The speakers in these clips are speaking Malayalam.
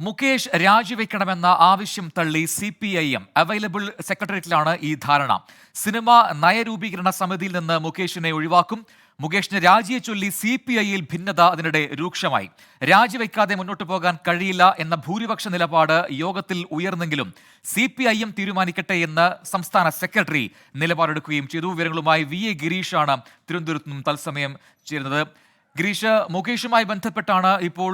മുകേഷ് രാജിവെക്കണമെന്ന ആവശ്യം തള്ളി CPIM അവൈലബിൾ സെക്രട്ടേറിയറ്റിലാണ് ഈ ധാരണ. സിനിമ നയരൂപീകരണ സമിതിയിൽ നിന്ന് മുകേഷിനെ ഒഴിവാക്കും. മുകേഷിന് രാജിയെ ചൊല്ലി CPIയിൽ ഭിന്നത അതിനിടെ രൂക്ഷമായി. രാജിവെക്കാതെ മുന്നോട്ട് പോകാൻ കഴിയില്ല എന്ന ഭൂരിപക്ഷ നിലപാട് യോഗത്തിൽ ഉയർന്നെങ്കിലും CPIM തീരുമാനിക്കട്ടെ എന്ന് സംസ്ഥാന സെക്രട്ടറി നിലപാടെടുക്കുകയും ചെയ്തു. വിവരങ്ങളുമായി VA ഗിരീഷാണ് തിരുവനന്തപുരത്ത് നിന്നും തത്സമയം ചേരുന്നത്. ഗിരീഷ്, മുകേഷുമായി ബന്ധപ്പെട്ടാണ് ഇപ്പോൾ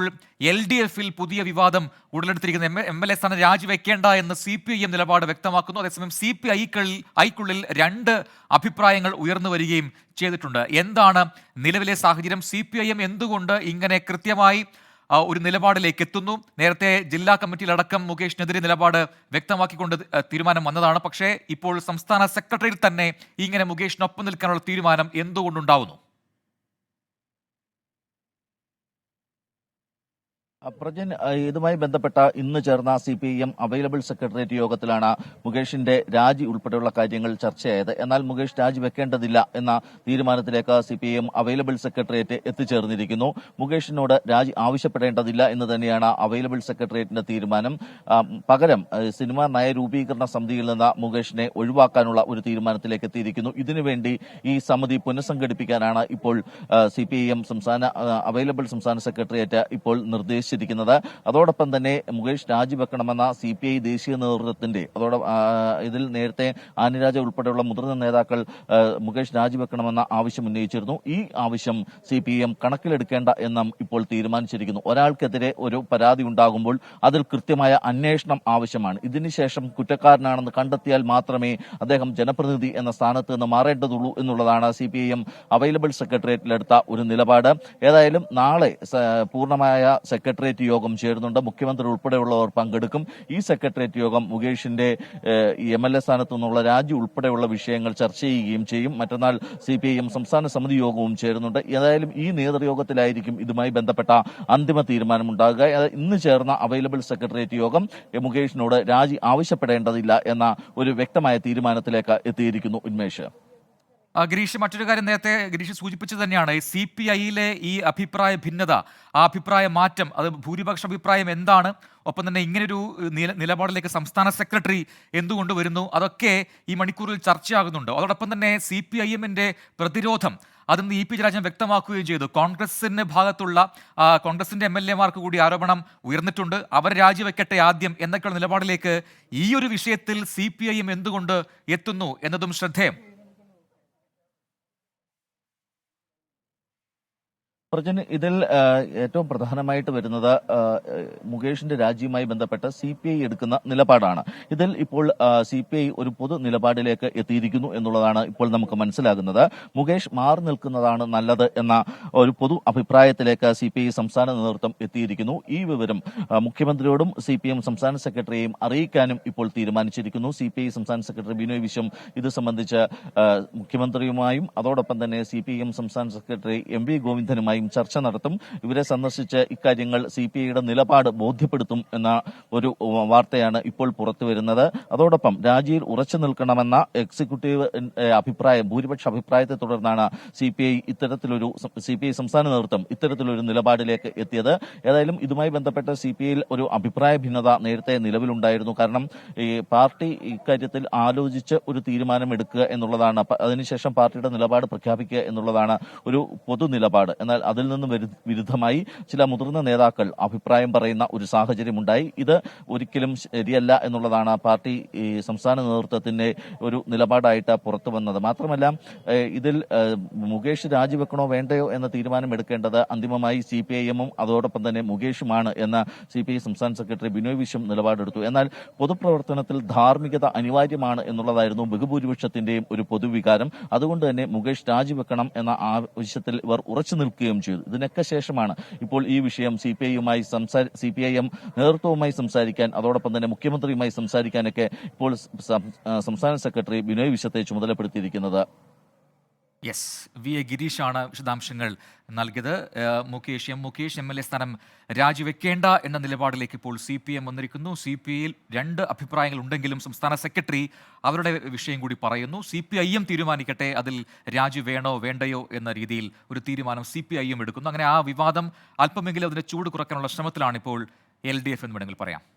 LDFൽ പുതിയ വിവാദം ഉടലെടുത്തിരിക്കുന്നത്. MLA സ്ഥാനം രാജിവെക്കേണ്ട എന്ന് CPIM നിലപാട് വ്യക്തമാക്കുന്നു. അതേസമയം CPIക്കുള്ളിൽ രണ്ട് അഭിപ്രായങ്ങൾ ഉയർന്നു വരികയും ചെയ്തിട്ടുണ്ട്. എന്താണ് നിലവിലെ സാഹചര്യം? CPIM എന്തുകൊണ്ട് ഇങ്ങനെ കൃത്യമായി ഒരു നിലപാടിലേക്ക് എത്തുന്നു? നേരത്തെ ജില്ലാ കമ്മിറ്റിയിലടക്കം മുകേഷിനെതിരെ നിലപാട് വ്യക്തമാക്കിക്കൊണ്ട് തീരുമാനം വന്നതാണ്. പക്ഷേ ഇപ്പോൾ സംസ്ഥാന സെക്രട്ടറിയിൽ തന്നെ ഇങ്ങനെ മുകേഷിനൊപ്പം നിൽക്കാനുള്ള തീരുമാനം എന്തുകൊണ്ടുണ്ടാവുന്നു? പ്രജൻ, ഇതുമായി ബന്ധപ്പെട്ട ഇന്ന് ചേർന്ന CPIM അവൈലബിൾ സെക്രട്ടേറിയറ്റ് യോഗത്തിലാണ് മുകേഷിന്റെ രാജി ഉൾപ്പെടെയുള്ള കാര്യങ്ങൾ ചർച്ചയായത്. എന്നാൽ മുകേഷ് രാജിവെക്കേണ്ടതില്ല എന്ന തീരുമാനത്തിലേക്ക് CPIM അവൈലബിൾ സെക്രട്ടേറിയറ്റ് എത്തിച്ചേർന്നിരിക്കുന്നു. മുകേഷിനോട് രാജി ആവശ്യപ്പെടേണ്ടതില്ല എന്ന് തന്നെയാണ് അവൈലബിൾ സെക്രട്ടേറിയറ്റിന്റെ തീരുമാനം. പകരം സിനിമാ നയരൂപീകരണ സമിതിയിൽ നിന്ന് മുകേഷിനെ ഒഴിവാക്കാനുള്ള ഒരു തീരുമാനത്തിലേക്ക് എത്തിയിരിക്കുന്നു. ഇതിനുവേണ്ടി ഈ സമിതി പുനഃസംഘടിപ്പിക്കാനാണ് ഇപ്പോൾ CPIM അവൈലബിൾ സംസ്ഥാന സെക്രട്ടേറിയറ്റ് ഇപ്പോൾ നിർദ്ദേശിച്ചിരിക്കുന്നത്. അതോടൊപ്പം തന്നെ മുകേഷ് രാജിവെക്കണമെന്ന CPI ദേശീയ നേതൃത്വത്തിന്റെ ഇതിൽ നേരത്തെ ആനിരാജ ഉൾപ്പെടെയുള്ള മുതിർന്ന നേതാക്കൾ മുകേഷ് രാജിവെക്കണമെന്ന ആവശ്യം ഉന്നയിച്ചിരുന്നു. ഈ ആവശ്യം CPIM കണക്കിലെടുക്കേണ്ട എന്നും ഇപ്പോൾ തീരുമാനിച്ചിരിക്കുന്നു. ഒരാൾക്കെതിരെ ഒരു പരാതി ഉണ്ടാകുമ്പോൾ അതിൽ കൃത്യമായ അന്വേഷണം ആവശ്യമാണ്. ഇതിനുശേഷം കുറ്റക്കാരനാണെന്ന് കണ്ടെത്തിയാൽ മാത്രമേ അദ്ദേഹം ജനപ്രതിനിധി എന്ന സ്ഥാനത്ത് നിന്ന് മാറേണ്ടതുള്ളൂ എന്നുള്ളതാണ് CPIM അവൈലബിൾ സെക്രട്ടേറിയറ്റിലെടുത്ത ഒരു നിലപാട്. ഏതായാലും നാളെ പൂർണ്ണമായ സെക്രട്ടേറിയറ്റ് യോഗം ചേരുന്നുണ്ട്. മുഖ്യമന്ത്രി ഉൾപ്പെടെയുള്ളവർ പങ്കെടുക്കും. ഈ സെക്രട്ടേറിയറ്റ് യോഗം മുകേഷിന്റെ MLA സ്ഥാനത്തു നിന്നുള്ള രാജി ഉൾപ്പെടെയുള്ള വിഷയങ്ങൾ ചർച്ച ചെയ്യുകയും ചെയ്യും. മറ്റന്നാൾ CPIM സംസ്ഥാന സമിതി യോഗവും ചേരുന്നുണ്ട്. ഏതായാലും ഈ നേതൃയോഗത്തിലായിരിക്കും ഇതുമായി ബന്ധപ്പെട്ട അന്തിമ തീരുമാനമുണ്ടാകുക. ഇന്ന് ചേർന്ന അവൈലബിൾ സെക്രട്ടേറിയറ്റ് യോഗം മുകേഷിനോട് രാജി ആവശ്യപ്പെടേണ്ടതില്ല എന്ന ഒരു വ്യക്തമായ തീരുമാനത്തിലേക്ക് എത്തിയിരിക്കുന്നു. ഉന്മേഷ്, ഗിരീഷ്, മറ്റൊരു കാര്യം നേരത്തെ ഗിരീഷ് സൂചിപ്പിച്ചത് തന്നെയാണ്. CPIയിലെ ഈ അഭിപ്രായ ഭിന്നത, ആ അഭിപ്രായ മാറ്റം, അത് ഭൂരിപക്ഷ അഭിപ്രായം എന്താണ്? ഒപ്പം തന്നെ ഇങ്ങനൊരു നിലപാടിലേക്ക് സംസ്ഥാന സെക്രട്ടറി എന്തുകൊണ്ട് വരുന്നു? അതൊക്കെ ഈ മണിക്കൂറിൽ ചർച്ചയാകുന്നുണ്ട്. അതോടൊപ്പം തന്നെ CPIMന്റെ പ്രതിരോധം അതിന് EP ജയരാജൻ വ്യക്തമാക്കുകയും ചെയ്തു. കോൺഗ്രസിന്റെ ഭാഗത്തുള്ള കോൺഗ്രസിന്റെ MLA മാർക്ക് കൂടി ആരോപണം ഉയർന്നിട്ടുണ്ട്. അവർ രാജിവെക്കട്ടെ ആദ്യം എന്നൊക്കെയുള്ള നിലപാടിലേക്ക് ഈ ഒരു വിഷയത്തിൽ CPIM എന്തുകൊണ്ട് എത്തുന്നു എന്നതും ശ്രദ്ധേയം. പ്രജൻ, ഇതിൽ ഏറ്റവും പ്രധാനമായിട്ട് വരുന്നത് മുകേഷിന്റെ രാജിയുമായി ബന്ധപ്പെട്ട് CPI എടുക്കുന്ന നിലപാടാണ്. ഇതിൽ ഇപ്പോൾ CPI ഒരു പൊതു നിലപാടിലേക്ക് എത്തിയിരിക്കുന്നു എന്നുള്ളതാണ് ഇപ്പോൾ നമുക്ക് മനസ്സിലാകുന്നത്. മുകേഷ് മാറി നിൽക്കുന്നതാണ് നല്ലത് എന്ന ഒരു പൊതു അഭിപ്രായത്തിലേക്ക് CPI സംസ്ഥാന നേതൃത്വം എത്തിയിരിക്കുന്നു. ഈ വിവരം മുഖ്യമന്ത്രിയോടും CPM സംസ്ഥാന സെക്രട്ടറിയെയും അറിയിക്കാനും ഇപ്പോൾ തീരുമാനിച്ചിരിക്കുന്നു. CPI സംസ്ഥാന സെക്രട്ടറി ബിനോയ് വിശ്വം ഇത് സംബന്ധിച്ച് മുഖ്യമന്ത്രിയുമായും അതോടൊപ്പം തന്നെ CPM സംസ്ഥാന സെക്രട്ടറി MV ഗോവിന്ദനുമായും ചർച്ച നടത്തും. ഇവരെ സന്ദർശിച്ച് ഇക്കാര്യങ്ങൾ CPIയുടെ നിലപാട് ബോധ്യപ്പെടുത്തും എന്ന ഒരു വാർത്തയാണ് ഇപ്പോൾ പുറത്തുവരുന്നത്. അതോടൊപ്പം രാജിയിൽ ഉറച്ചു നിൽക്കണമെന്ന എക്സിക്യൂട്ടീവ് ഭൂരിപക്ഷ അഭിപ്രായത്തെ തുടർന്നാണ് CPI സംസ്ഥാന നേതൃത്വം ഇത്തരത്തിലൊരു നിലപാടിലേക്ക് എത്തിയത്. ഏതായാലും ഇതുമായി ബന്ധപ്പെട്ട് CPIയിൽ ഒരു അഭിപ്രായ ഭിന്നത നേരത്തെ നിലവിലുണ്ടായിരുന്നു. കാരണം ഈ പാർട്ടി ഇക്കാര്യത്തിൽ ആലോചിച്ച് ഒരു തീരുമാനം എടുക്കുക എന്നുള്ളതാണ്, അതിനുശേഷം പാർട്ടിയുടെ നിലപാട് പ്രഖ്യാപിക്കുക എന്നുള്ളതാണ് ഒരു പൊതു നിലപാട്. എന്നാൽ അതിൽ നിന്നും വിരുദ്ധമായി ചില മുതിർന്ന നേതാക്കൾ അഭിപ്രായം പറയുന്ന ഒരു സാഹചര്യമുണ്ടായി. ഇത് ഒരിക്കലും ശരിയല്ല എന്നുള്ളതാണ് പാർട്ടി സംസ്ഥാന നേതൃത്വത്തിന്റെ ഒരു നിലപാടായിട്ട് പുറത്തു വന്നത്. മാത്രമല്ല, ഇതിൽ മുകേഷ് രാജിവെക്കണോ വേണ്ടയോ എന്ന തീരുമാനം എടുക്കേണ്ടത് അന്തിമമായി CPIMും അതോടൊപ്പം തന്നെ മുകേഷുമാണ് എന്ന് CPI സംസ്ഥാന സെക്രട്ടറി ബിനോയ് വിശ്വം നിലപാടെടുത്തു. എന്നാൽ പൊതുപ്രവർത്തനത്തിൽ ധാർമ്മികത അനിവാര്യമാണ് എന്നുള്ളതായിരുന്നു ബഹുഭൂരിപക്ഷത്തിന്റെയും ഒരു പൊതുവികാരം. അതുകൊണ്ട് തന്നെ മുകേഷ് രാജിവെക്കണം എന്ന ആവശ്യത്തിൽ ഇവർ ഉറച്ചു നിൽക്കുകയും ചെയ്തു. ഇതിനൊക്കെ ശേഷമാണ് ഇപ്പോൾ ഈ വിഷയം CPIM നേതൃത്വവുമായി സംസാരിക്കാൻ, അതോടൊപ്പം തന്നെ മുഖ്യമന്ത്രിയുമായി സംസാരിക്കാനൊക്കെ ഇപ്പോൾ സംസ്ഥാന സെക്രട്ടറി ബിനോയ് വിശ്വത്തെ ചുമതലപ്പെടുത്തിയിരിക്കുന്നത്. യെസ്, VA ഗിരീഷാണ് വിശദാംശങ്ങൾ നൽകിയത്. മുകേഷ് MLA സ്ഥാനം രാജിവെക്കേണ്ട എന്ന നിലപാടിലേക്ക് ഇപ്പോൾ CPM വന്നിരിക്കുന്നു. CPIയിൽ രണ്ട് അഭിപ്രായങ്ങൾ ഉണ്ടെങ്കിലും സംസ്ഥാന സെക്രട്ടറി അവരുടെ വിഷയം കൂടി പറയുന്നു. CPIM തീരുമാനിക്കട്ടെ അതിൽ രാജി വേണോ വേണ്ടയോ എന്ന രീതിയിൽ ഒരു തീരുമാനം CPIM എടുക്കുന്നു. അങ്ങനെ ആ വിവാദം അല്പമെങ്കിലും അതിന്റെ ചൂട് കുറയ്ക്കാനുള്ള ശ്രമത്തിലാണ് ഇപ്പോൾ LDF എന്ന് വേണമെങ്കിൽ പറയാം.